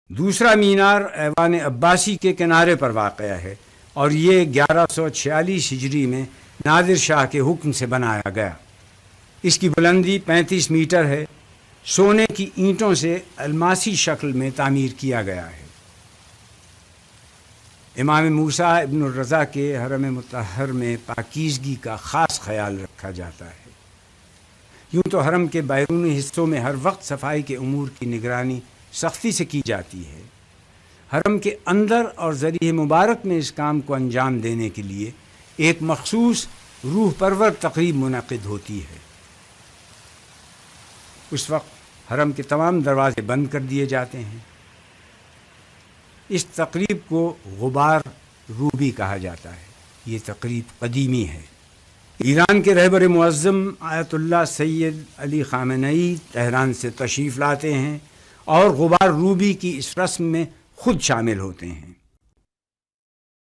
دوسرا مینار ایوان عباسی کے کنارے پر واقع ہے اور یہ 1146 ہجری میں نادر شاہ کے حکم سے بنایا گیا۔ اس کی بلندی 35 میٹر ہے، سونے کی اینٹوں سے الماسی شکل میں تعمیر کیا گیا ہے۔ امام موسیٰ ابن الرضا کے حرم مطہر میں پاکیزگی کا خاص خیال رکھا جاتا ہے۔ یوں تو حرم کے بیرونی حصوں میں ہر وقت صفائی کے امور کی نگرانی سختی سے کی جاتی ہے۔ حرم کے اندر اور ذریعہ مبارک میں اس کام کو انجام دینے کے لیے ایک مخصوص روح پرور تقریب منعقد ہوتی ہے۔ اس وقت حرم کے تمام دروازے بند کر دیے جاتے ہیں۔ اس تقریب کو غبار روبی کہا جاتا ہے۔ یہ تقریب قدیمی ہے۔ ایران کے رہبر معظم آیت اللہ سید علی خامنئی تہران سے تشریف لاتے ہیں اور غبار روبی کی اس رسم میں خود شامل ہوتے ہیں۔